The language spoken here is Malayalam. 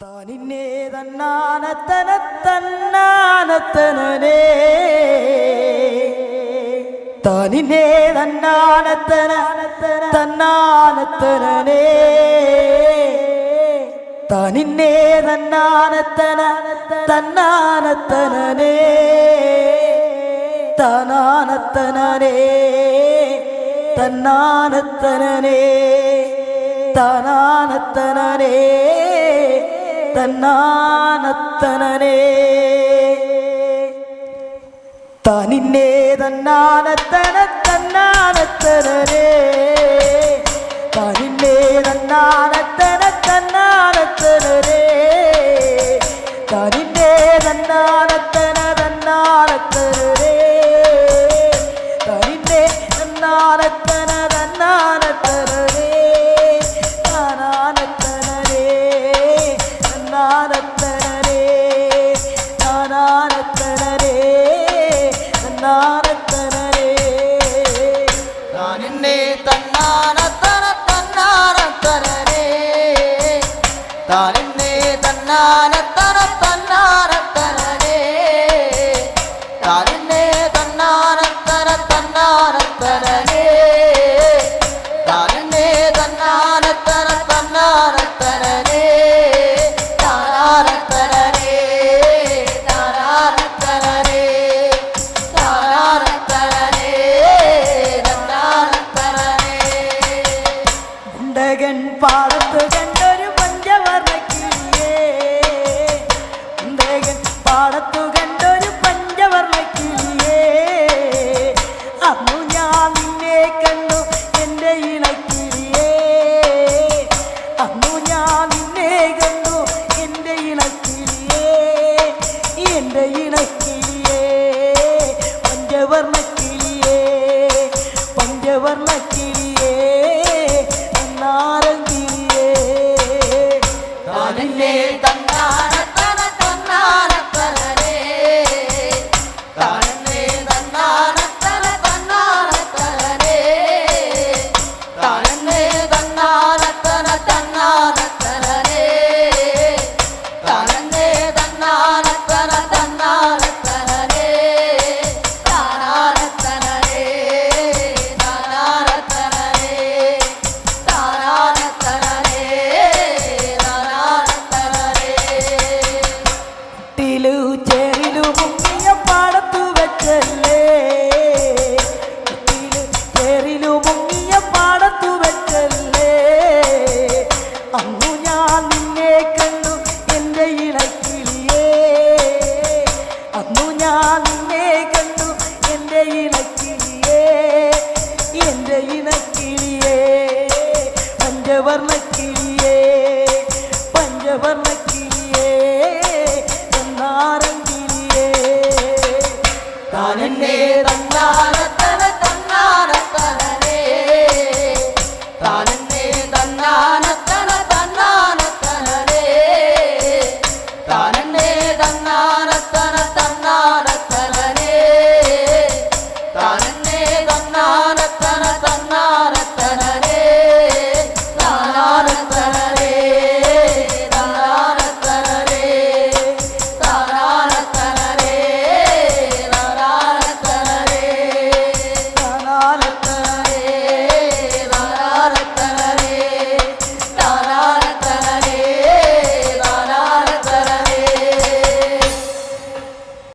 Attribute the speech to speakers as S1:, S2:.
S1: താനിന്നേ തന്നാനത്തന തന്നാനത്തനേ താനിന്നേ തന്നാനത്തന തന്നാനത്തനേ താനിന്നേ തന്നാനത്തന തന്നാനത്തനേ താനാനത്തനേ തന്നാനത്തനേ താനാനത്തനേ തന്നാനത്തനേ താനിന്നേ തന്നാനത്തന തന്നാനത്തനേ താനിന്നേ തന്നാനത്തന തന്നാനത്തനേ താനിന്നേ തന്നാനത്തന തന്നാനത്തനേ താനിന്നേ തന്നാനത്തന തന്നാനത്തനേ താനാനത്തനേ തന്നാനത്തനേ താനാനത്തനേ തന്നാനത്തനേ
S2: താനിന്നേ തന്നാനത്തന തന്നാനത്തനേ താനിന്നേ തന്നാനത്തന തന്നാനത്തനേ താനിന്നേ തന്നാനത്തന തന്നാനത്തനേ താനിന്നേ തന്നാനത്തന തന്നാനത്തനേ താനാനത്തനേ താനാനത്തനേ താനാനത്തനേ തന്നാനത്തനേ
S1: ഉണ്ടകൻ പാടത്ത് കണ്ടൊരു പഞ്ചവർണ്ണക്കിളിയേ ഉണ്ടകൻ പാടത്തു കണ്ടൊരു പഞ്ചവർണ്ണക്കിളിയേ അന്നു ഞാൻ നിന്നെ കണ്ടു എൻ്റെ ഇണക്കിളിയേ അന്നു ഞാൻ നിന്നെ കണ്ടു എൻ്റെ ഇണക്കിളിയേ എൻ്റെ ഇണക്കിളിയേ പഞ്ചവർണ്ണക്കിളിയേ പഞ്ചവർണ്ണക്കിളിയേ നാരങ്കിളിയേ
S2: താനിന്നേ തന്നാനത്തന തന്നാനത്തനേ താനിന്നേ തന്നാനത്തന തന്നാനത്തനേ താനിന്നേ തന്നാനത്തന തന്നാനത്തനേ താനിന്നേ തന്നാനത്തന തന്നാനത്തനേ താനാനത്തനേ താനാനത്തനേ താനാനത്തനേ താനാനത്തനേ
S1: കുട്ടിലു ചേരിലു മുങ്ങിയ പാടത്തു വെച്ചല്ലേ കുട്ടിലു ചേരിലു മുങ്ങിയ പാടത്തു വെച്ചല്ലേ അന്നു ഞാൻ നിന്നെ കണ്ടു എൻ്റെ ഇണക്കിളിയേ അന്നു ഞാൻ നിന്നെ കണ്ടു എൻ്റെ ഇണക്കിളിയേ എൻ്റെ ഇണക്കിളിയേ പഞ്ചവർണ്ണക്കിളിയേ പഞ്ചവർണ്ണക്കിളിയേ നാരങ്കിളിയേ
S2: താനിന്നേ തന്നാന